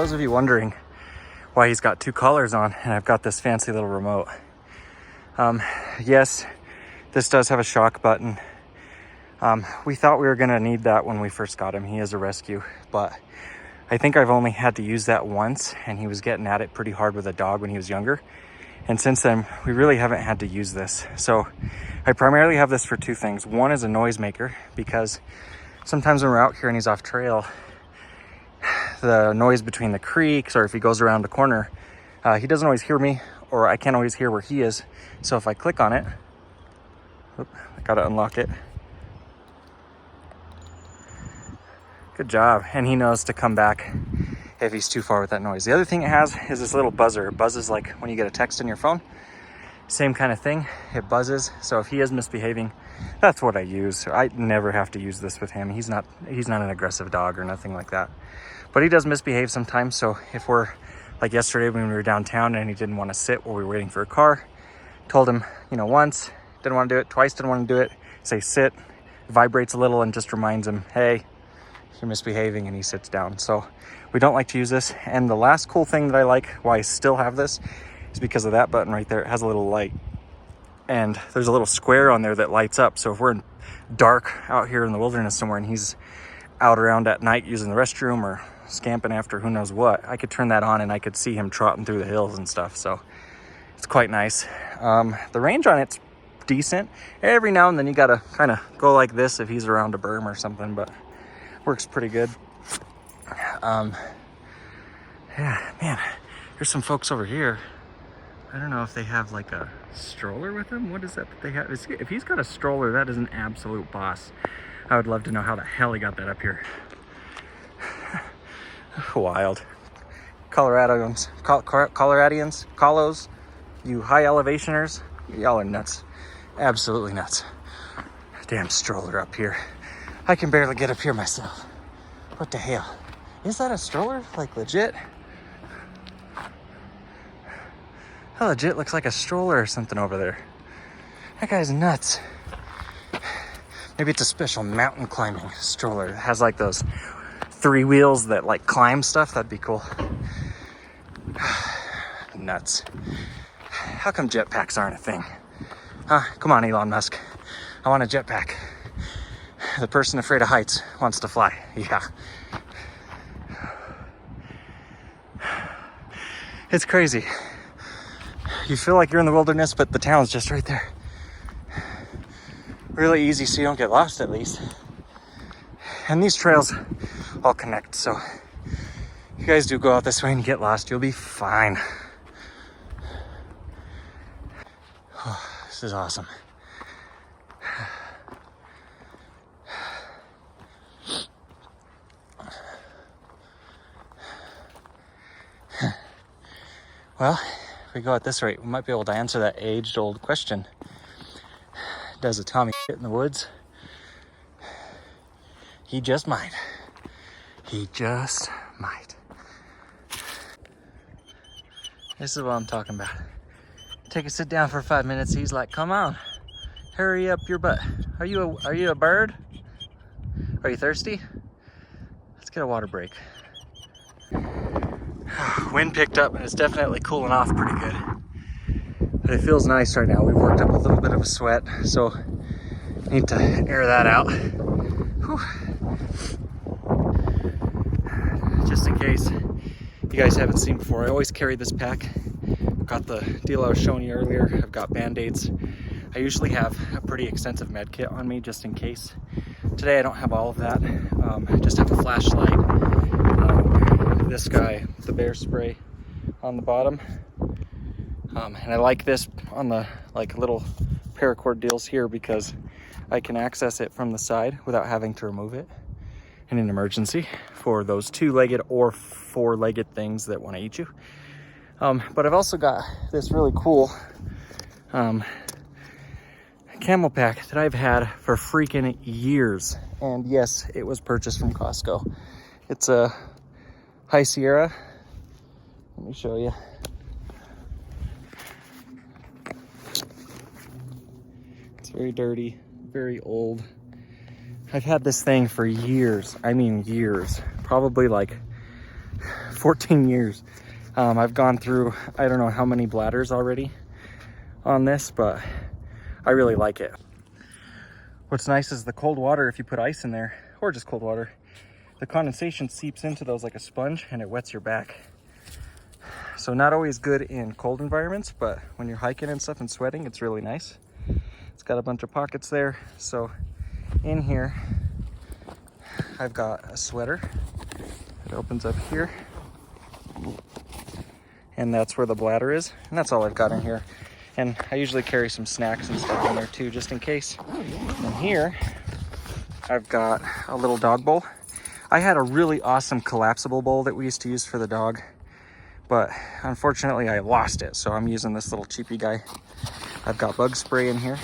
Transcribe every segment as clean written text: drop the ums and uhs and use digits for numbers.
those of you wondering why he's got two collars on and I've got this fancy little remote. Yes, this does have a shock button. We thought we were gonna need that when we first got him. He is a rescue, but I think I've only had to use that once, and he was getting at it pretty hard with a dog when he was younger. And since then, we really haven't had to use this. So I primarily have this for two things. One is a noisemaker, because sometimes when we're out here and he's off trail, the noise between the creeks, or if he goes around a corner, he doesn't always hear me, or I can't always hear where he is. So if I click on it, I gotta unlock it. Good job. And he knows to come back if he's too far with that noise. The other thing it has is this little buzzer. It buzzes like when you get a text in your phone. Same kind of thing. It buzzes. So if he is misbehaving, that's what I use. I never have to use this with him. He's not an aggressive dog or nothing like that. But he does misbehave sometimes. So if we're like yesterday when we were downtown and he didn't want to sit while we were waiting for a car, told him, once, didn't want to do it, twice didn't want to do it, say sit, vibrates a little and just reminds him, hey, you're misbehaving, and he sits down. So we don't like to use this. And the last cool thing that I like, why I still have this, is because of that button right there. It has a little light, and there's a little square on there that lights up. So if we're in dark out here in the wilderness somewhere and he's out around at night using the restroom or scamping after who knows what, I could turn that on and I could see him trotting through the hills and stuff. So it's quite nice. The range on it's decent. Every now and then you gotta kind of go like this if he's around a berm or something, but works pretty good. Yeah, man, there's some folks over here. I don't know if they have like a stroller with them. What is that they have? If he's got a stroller, that is an absolute boss. I would love to know how the hell he got that up here. Wild. Coloradians, Colos, you high elevationers, y'all are nuts. Absolutely nuts. Damn stroller up here. I can barely get up here myself. What the hell? Is that a stroller? Like legit? That legit looks like a stroller or something over there. That guy's nuts. Maybe it's a special mountain climbing stroller. It has like those 3 wheels that like climb stuff. That'd be cool. Nuts. How come jetpacks aren't a thing? Huh? Come on, Elon Musk. I want a jetpack. The person afraid of heights wants to fly. Yeah. It's crazy. You feel like you're in the wilderness, but the town's just right there. Really easy so you don't get lost, at least. And these trails all connect, so if you guys do go out this way and you get lost, you'll be fine. Oh, this is awesome. Well, if we go at this rate, we might be able to answer that age-old question. Does a Tommy shit in the woods? He just might. He just might. This is what I'm talking about. Take a sit down for 5 minutes. He's like, come on, hurry up your butt. Are you a bird? Are you thirsty? Let's get a water break. Wind picked up and it's definitely cooling off pretty good. But it feels nice right now. We've worked up a little bit of a sweat, so need to air that out. Whew. Just in case you guys haven't seen before, I always carry this pack. I've got the deal I was showing you earlier. I've got Band-Aids. I usually have a pretty extensive med kit on me just in case. Today I don't have all of that. I just have a flashlight. This guy, the bear spray on the bottom. And I like this on the little paracord deals here because I can access it from the side without having to remove it in an emergency for those 2-legged or 4-legged things that want to eat you. But I've also got this really cool camel pack that I've had for freaking years. And yes, it was purchased from Costco. It's a High Sierra. Let me show you. It's very dirty, very old. I've had this thing for years. I mean years. Probably like 14 years. I've gone through, I don't know how many bladders already on this, but I really like it. What's nice is the cold water, if you put ice in there, or just cold water, the condensation seeps into those like a sponge and it wets your back. So not always good in cold environments, but when you're hiking and stuff and sweating, it's really nice. It's got a bunch of pockets there. So in here, I've got a sweater. It opens up here. And that's where the bladder is. And that's all I've got in here. And I usually carry some snacks and stuff in there too, just in case. And here, I've got a little dog bowl. I had a really awesome collapsible bowl that we used to use for the dog, but unfortunately I lost it. So I'm using this little cheapy guy. I've got bug spray in here.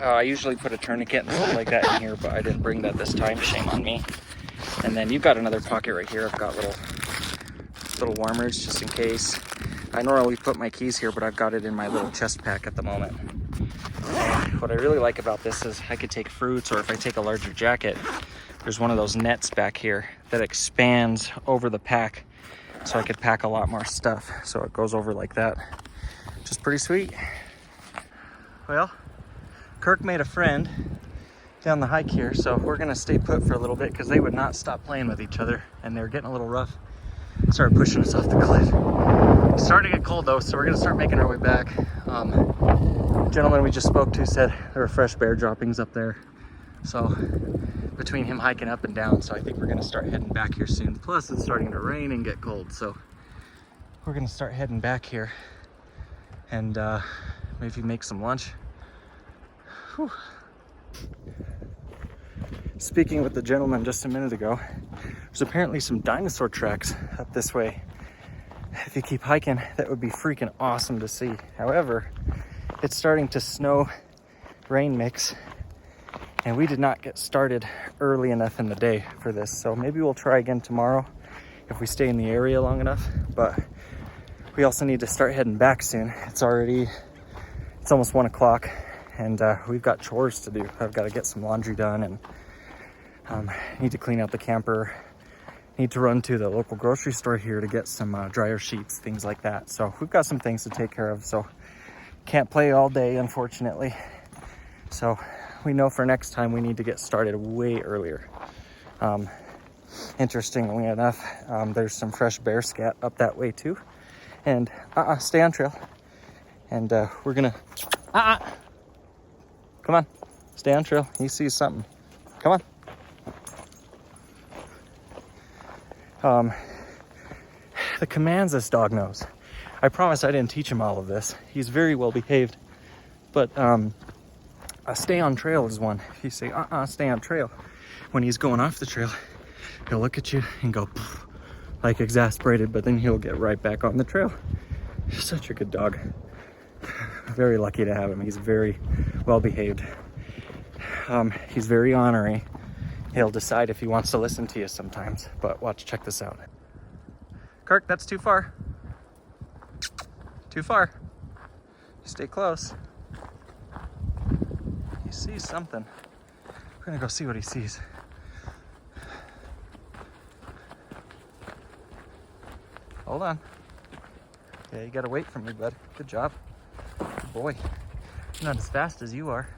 I usually put a tourniquet and stuff like that in here, but I didn't bring that this time, shame on me. And then you've got another pocket right here. I've got little warmers just in case. I normally put my keys here, but I've got it in my little chest pack at the moment. And what I really like about this is I could take fruits, or if I take a larger jacket, there's one of those nets back here that expands over the pack, so I could pack a lot more stuff. So it goes over like that, which is pretty sweet. Well, Kirk made a friend down the hike here, so we're gonna stay put for a little bit because they would not stop playing with each other and they're getting a little rough. Started pushing us off the cliff. It's starting to get cold though, so we're gonna start making our way back. Gentleman we just spoke to said there were fresh bear droppings up there, so between him hiking up and down, so I think we're gonna start heading back here soon. Plus it's starting to rain and get cold, so we're gonna start heading back here and maybe make some lunch. Whew. Speaking with the gentleman just a minute ago, there's apparently some dinosaur tracks up this way. If you keep hiking, that would be freaking awesome to see. However, it's starting to snow, rain mix, and we did not get started early enough in the day for this. So maybe we'll try again tomorrow if we stay in the area long enough, but we also need to start heading back soon. It's almost 1 o'clock. And we've got chores to do. I've got to get some laundry done and need to clean out the camper. Need to run to the local grocery store here to get some dryer sheets, things like that. So we've got some things to take care of. So can't play all day, unfortunately. So we know for next time we need to get started way earlier. Interestingly enough, there's some fresh bear scat up that way too. And stay on trail. And we're gonna come on, stay on trail. He sees something. Come on. The commands this dog knows. I promise I didn't teach him all of this. He's very well behaved. But a stay on trail is one. If you say, stay on trail, when he's going off the trail, he'll look at you and go, like exasperated, but then he'll get right back on the trail. He's such a good dog. Very lucky to have him. He's very well behaved. He's very ornery. He'll decide if he wants to listen to you sometimes, but watch, check this out. Kirk, that's too far. Too far. Stay close. He sees something. We're gonna go see what he sees. Hold on. Yeah, you gotta wait for me, bud. Good job. Good boy. Not as fast as you are.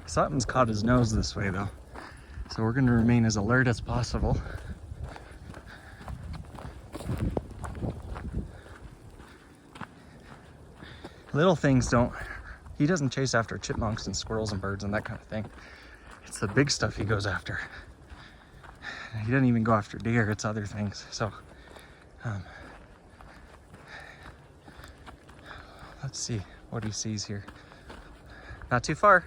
Something's caught his nose this way though, so we're going to remain as alert as possible. Little things he doesn't chase after chipmunks and squirrels and birds and that kind of thing. It's the big stuff he goes after. He doesn't even go after deer, it's other things. So let's see what he sees here. Not too far.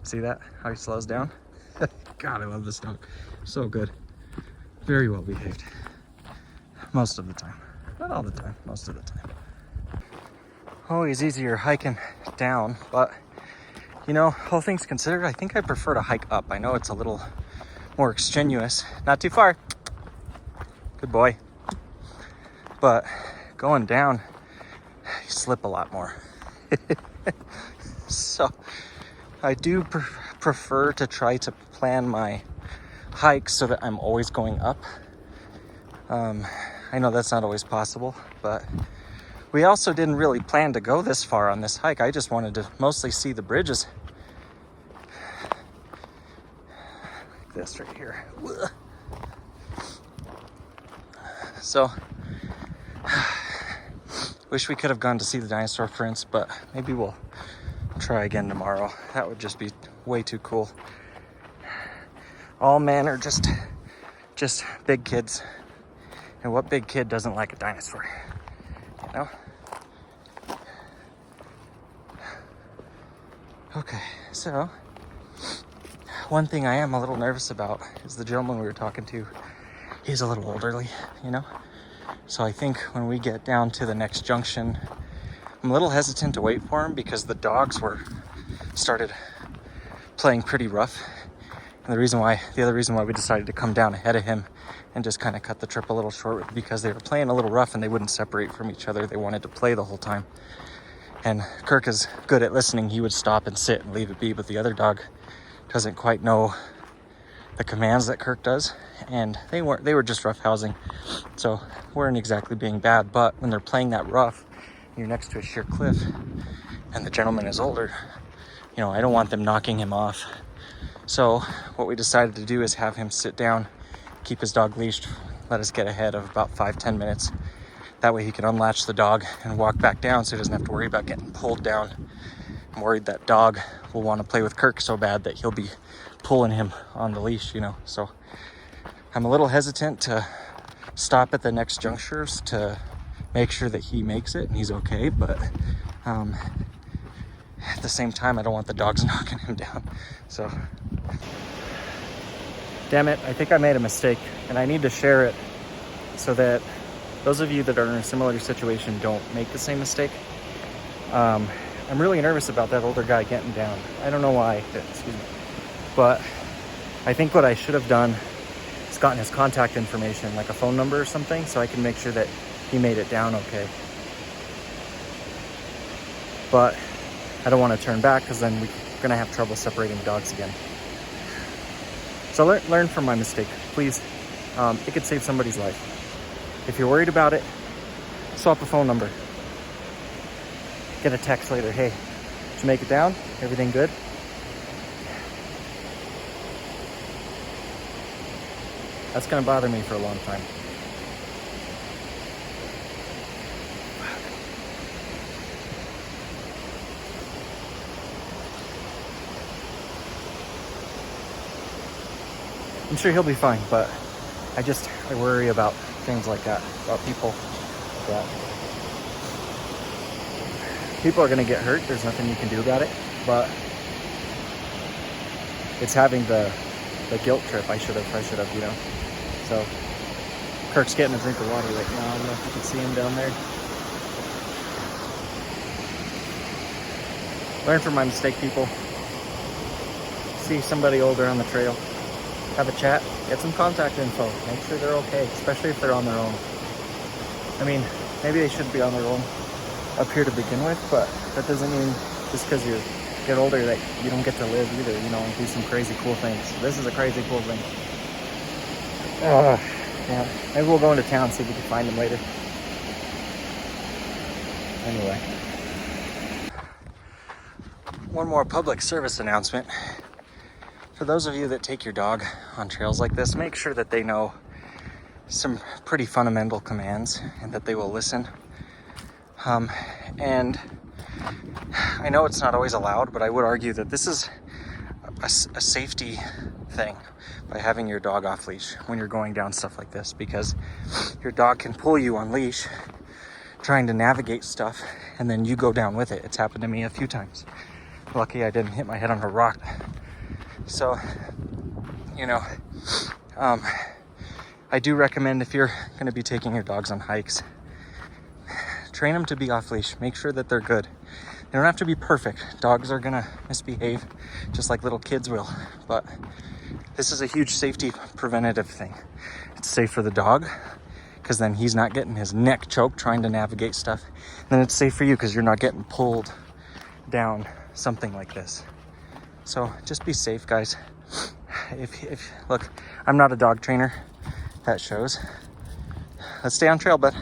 See that? How he slows down? God, I love this dog. So good. Very well behaved. Most of the time. Not all the time, most of the time. Always easier hiking down, but you know, all things considered, I think I prefer to hike up. I know it's a little more extraneous. Not too far. Good boy. But going down, you slip a lot more. So I do prefer to try to plan my hikes so that I'm always going up. I know that's not always possible, but we also didn't really plan to go this far on this hike. I just wanted to mostly see the bridges. Like this right here. So, wish we could have gone to see the dinosaur prints, but maybe we'll try again tomorrow. That would just be way too cool. All men are just big kids. And what big kid doesn't like a dinosaur? You know? Okay, so one thing I am a little nervous about is the gentleman we were talking to. He's a little elderly, you know? So I think when we get down to the next junction, I'm a little hesitant to wait for him because the dogs started playing pretty rough. And the other reason why we decided to come down ahead of him and just kind of cut the trip a little short because they were playing a little rough and they wouldn't separate from each other. They wanted to play the whole time. And Kirk is good at listening. He would stop and sit and leave it be, but the other dog doesn't quite know the commands that Kirk does. And they were just roughhousing. So weren't exactly being bad, but when they're playing that rough, you're next to a sheer cliff and the gentleman is older, you know, I don't want them knocking him off. So what we decided to do is have him sit down, keep his dog leashed, let us get ahead of about 5-10 minutes. That way he can unlatch the dog and walk back down so he doesn't have to worry about getting pulled down. I'm worried that dog will want to play with Kirk so bad that he'll be pulling him on the leash, you know. So I'm a little hesitant to stop at the next junctures to make sure that he makes it and he's okay, but at the same time I don't want the dogs knocking him down. So damn it, I think I made a mistake and I need to share it so that those of you that are in a similar situation don't make the same mistake. I'm really nervous about that older guy getting down. I don't know why, excuse me. But I think what I should have done is gotten his contact information, like a phone number or something, so I can make sure that he made it down okay. But I don't want to turn back because then we're going to have trouble separating the dogs again. So learn from my mistake, please. It could save somebody's life. If you're worried about it, swap a phone number. Get a text later. Hey, did you make it down? Everything good? That's going to bother me for a long time. I'm sure he'll be fine, but I worry about things like that, about people that people are going to get hurt. There's nothing you can do about it, but it's having the guilt trip. I should have, you know. So Kirk's getting a drink of water right now. I don't know if you can see him down there. Learn from my mistake, people. See somebody older on the trail, have a chat, get some contact info, make sure they're okay, especially if they're on their own. I mean, maybe they shouldn't be on their own up here to begin with, but that doesn't mean just because you get older that you don't get to live either, you know, and do some crazy cool things. This is a crazy cool thing. Yeah, maybe we'll go into town, see if we can find them later. Anyway. One more public service announcement. For those of you that take your dog on trails like this, make sure that they know some pretty fundamental commands and that they will listen. And I know it's not always allowed, but I would argue that this is a safety thing by having your dog off leash when you're going down stuff like this, because your dog can pull you on leash trying to navigate stuff and then you go down with it. It's happened to me a few times. Lucky I didn't hit my head on a rock. So, you know, I do recommend if you're going to be taking your dogs on hikes, train them to be off leash. Make sure that they're good. They don't have to be perfect. Dogs are going to misbehave just like little kids will. But This is a huge safety preventative thing. It's safe for the dog, because then he's not getting his neck choked trying to navigate stuff. And then it's safe for you because you're not getting pulled down something like this. So just be safe, guys. If look, I'm not a dog trainer. That shows. Let's stay on trail, bud.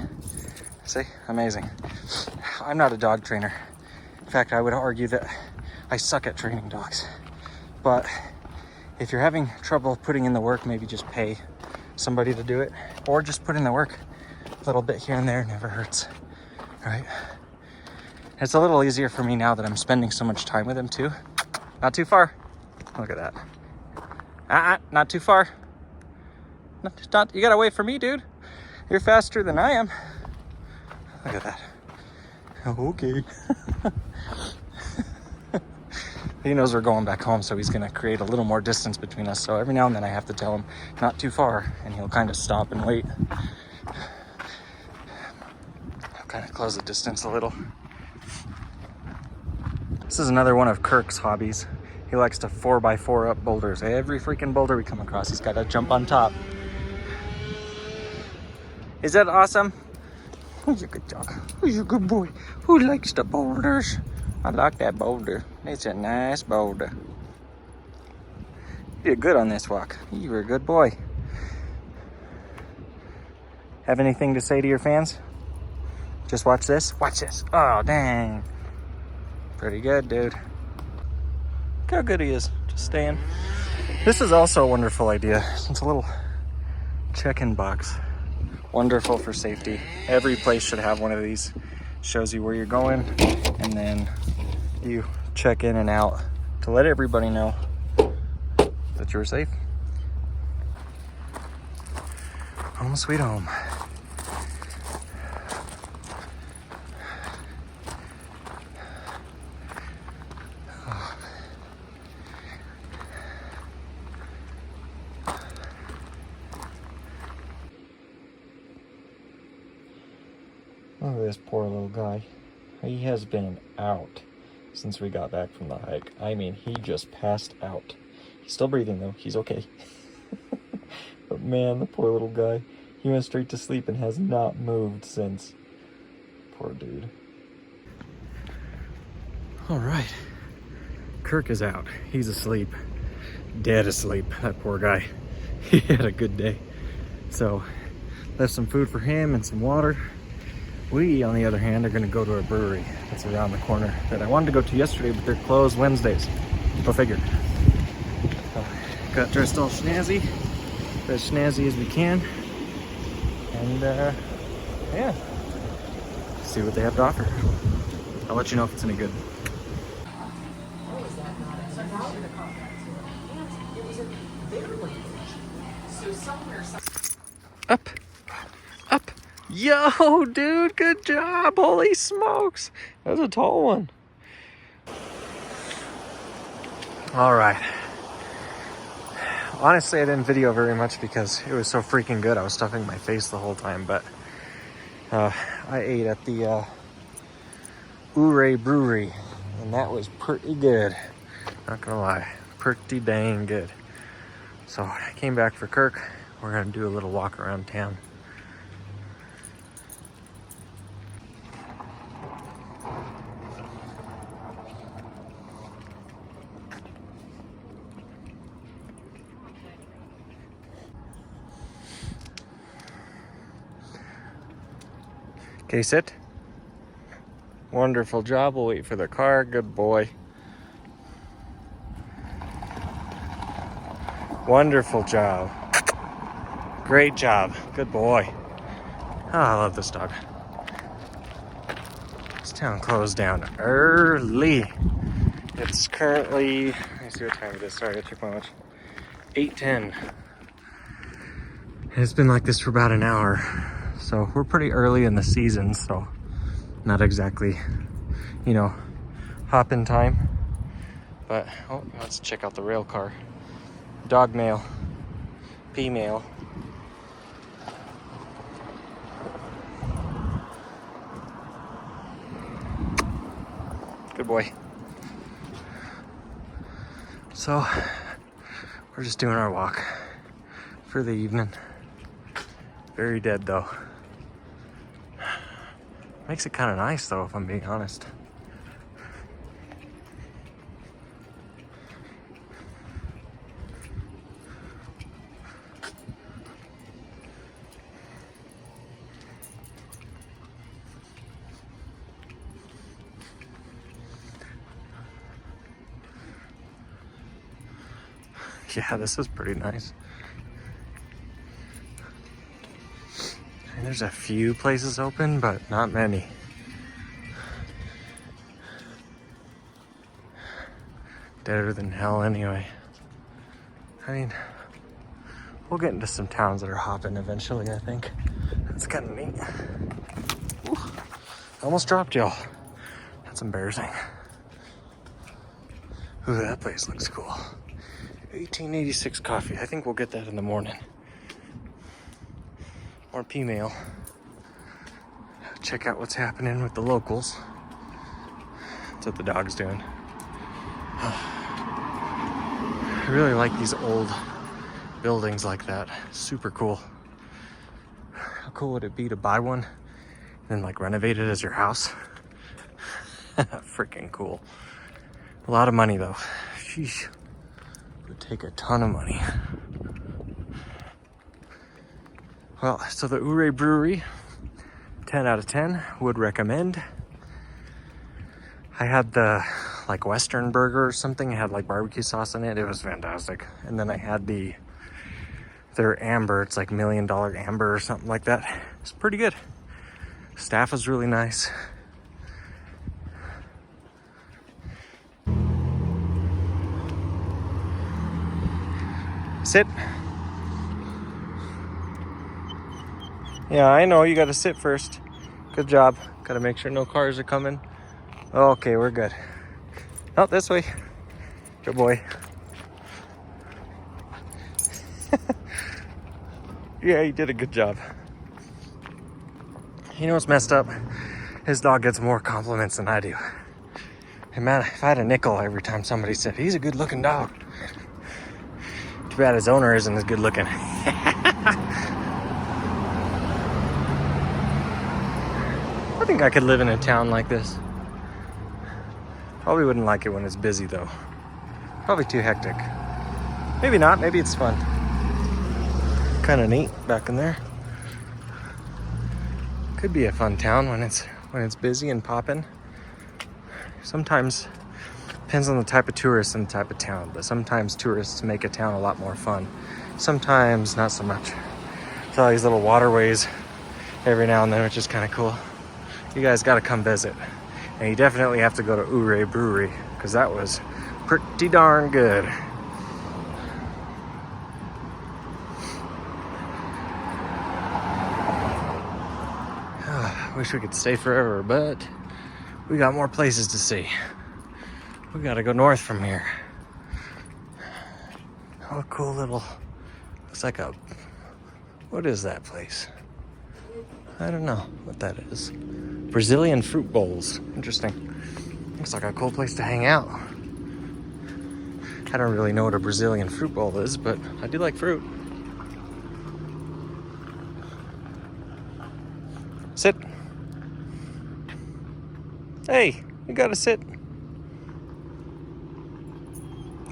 See, amazing. I'm not a dog trainer. In fact, I would argue that I suck at training dogs. But if you're having trouble putting in the work, maybe just pay somebody to do it, or just put in the work. A little bit here and there never hurts, right? It's a little easier for me now that I'm spending so much time with him too. Not too far. Look at that. Not too far. Not, you gotta wait for me, dude. You're faster than I am. Look at that. Okay. He knows we're going back home, so he's gonna create a little more distance between us. So every now and then I have to tell him not too far, and he'll kind of stop and wait. I'll kind of close the distance a little. This is another one of Kirk's hobbies. He likes to 4x4 up boulders. Every freaking boulder we come across, he's got to jump on top. Is that awesome? Who's a good dog? Who's a good boy? Who likes the boulders? I like that boulder. It's a nice boulder. You did good on this walk. You were a good boy. Have anything to say to your fans? Just watch this. Watch this. Oh, dang. Pretty good, dude. Look how good he is. Just staying. This is also a wonderful idea. It's a little check-in box. Wonderful for safety. Every place should have one of these. Shows you where you're going, and then you check in and out to let everybody know that you're safe. Home sweet home. Look at this poor little guy. He has been out since we got back from the hike. I mean, he just passed out. He's still breathing though. He's okay. But man, the poor little guy. He went straight to sleep and has not moved since. Poor dude. All right. Kirk is out. He's asleep. Dead asleep. That poor guy. He had a good day. So, left some food for him and some water. We, on the other hand, are going to go to a brewery that's around the corner that I wanted to go to yesterday, but they're closed Wednesdays. Go figure. So, got dressed all snazzy, as snazzy as we can, and yeah, see what they have to offer. I'll let you know if it's any good. Up. Up. Yo, dude, good job. Holy smokes. That was a tall one. All right. Honestly, I didn't video very much because it was so freaking good. I was stuffing my face the whole time, but I ate at the Ouray Brewery, and that was pretty good. Not gonna lie, pretty dang good. So I came back for Kirk. We're gonna do a little walk around town. Okay, sit. Wonderful job. We'll wait for the car. Good boy. Wonderful job. Great job. Good boy. Oh, I love this dog. This town closed down early. It's currently, let me see what time it is. Sorry, I checked my watch. 8:10. It's been like this for about an hour. So we're pretty early in the season, so not exactly, you know, hop in time. But, oh, let's check out the rail car. Dog mail. Pee mail. Good boy. So, We're just doing our walk for the evening. Very dead though. Makes it kind of nice though, if I'm being honest. Yeah, this is pretty nice. And there's a few places open, but not many. Deader than hell anyway. I mean, we'll get into some towns that are hopping eventually, I think. That's kind of neat. Ooh, I almost dropped y'all. That's embarrassing. Ooh, that place looks cool. 1886 coffee. I think we'll get that in the morning. More P-mail. Check out what's happening with the locals. That's what the dog's doing. I really like these old buildings like that. Super cool. How cool would it be to buy one and then like renovate it as your house? Freaking cool. A lot of money though. Sheesh. Would take a ton of money. Well, so the Ouray Brewery, 10 out of 10, would recommend. I had the like Western burger or something. It had like barbecue sauce in it. It was fantastic. And then I had their amber. It's like $1 million amber or something like that. It's pretty good. Staff was really nice. Sit. Yeah, I know, you gotta sit first. Good job. Gotta make sure no cars are coming. Okay, we're good. Oh, this way. Good boy. Yeah, you did a good job. You know what's messed up? His dog gets more compliments than I do. Hey man, if I had a nickel every time somebody said, he's a good looking dog. Too bad his owner isn't as good looking. I think I could live in a town like this. Probably wouldn't like it when it's busy though. Probably too hectic. Maybe not, maybe it's fun. Kind of neat back in there. Could be a fun town when it's busy and popping. Sometimes depends on the type of tourist and the type of town, but sometimes tourists make a town a lot more fun. Sometimes not so much. It's all these little waterways every now and then, which is kind of cool. You guys got to come visit. And you definitely have to go to Ouray Brewery because that was pretty darn good. Wish we could stay forever, but we got more places to see. We got to go north from here. Oh, a cool little, looks like a, what is that place? I don't know what that is. Brazilian fruit bowls. Interesting. Looks like a cool place to hang out. I don't really know what a Brazilian fruit bowl is, but I do like fruit. Sit. Hey, you gotta sit.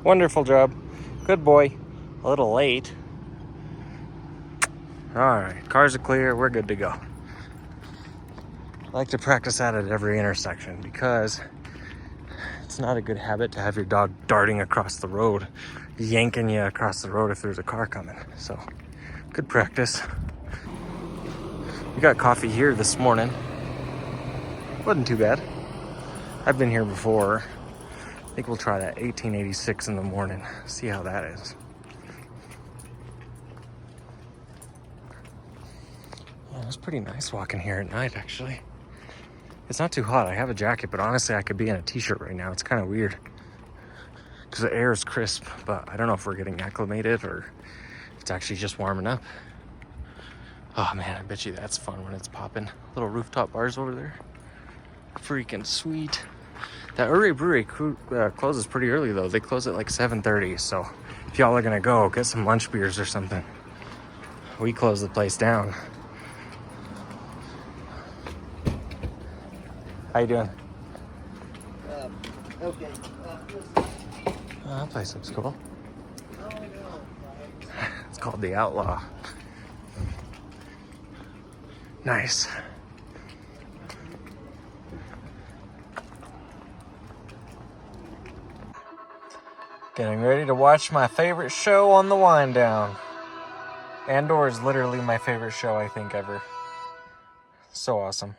Wonderful job. Good boy. A little late. All right, cars are clear. We're good to go. I like to practice that at every intersection because it's not a good habit to have your dog darting across the road, yanking you across the road if there's a car coming. So, good practice. We got coffee here this morning. Wasn't too bad. I've been here before. I think we'll try that 1886 in the morning. See how that is. Yeah, it's pretty nice walking here at night, actually. It's not too hot. I have a jacket, but honestly, I could be in a t-shirt right now. It's kind of weird because the air is crisp, but I don't know if we're getting acclimated or if it's actually just warming up. Oh man, I bet you that's fun when it's popping. Little rooftop bars over there. Freaking sweet. That Ouray Brewery closes pretty early though. They close at like 7:30, so if y'all are gonna go, get some lunch beers or something. We close the place down. How you doing? Okay. Oh, that place looks cool. It's called the Outlaw. Nice. Getting ready to watch my favorite show on the wind down. Andor is literally my favorite show, I think, ever. So awesome.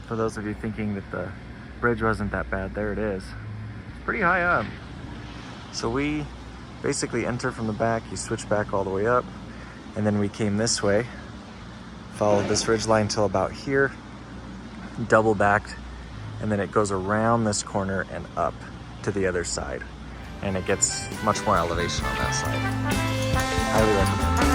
For those of you thinking that the bridge wasn't that bad, there it is. It's pretty high up. So we basically enter from the back, you switch back all the way up, and then we came this way, followed this ridge line till about here, double backed, and then it goes around this corner and up to the other side. And it gets much more elevation on that side. Highly recommend.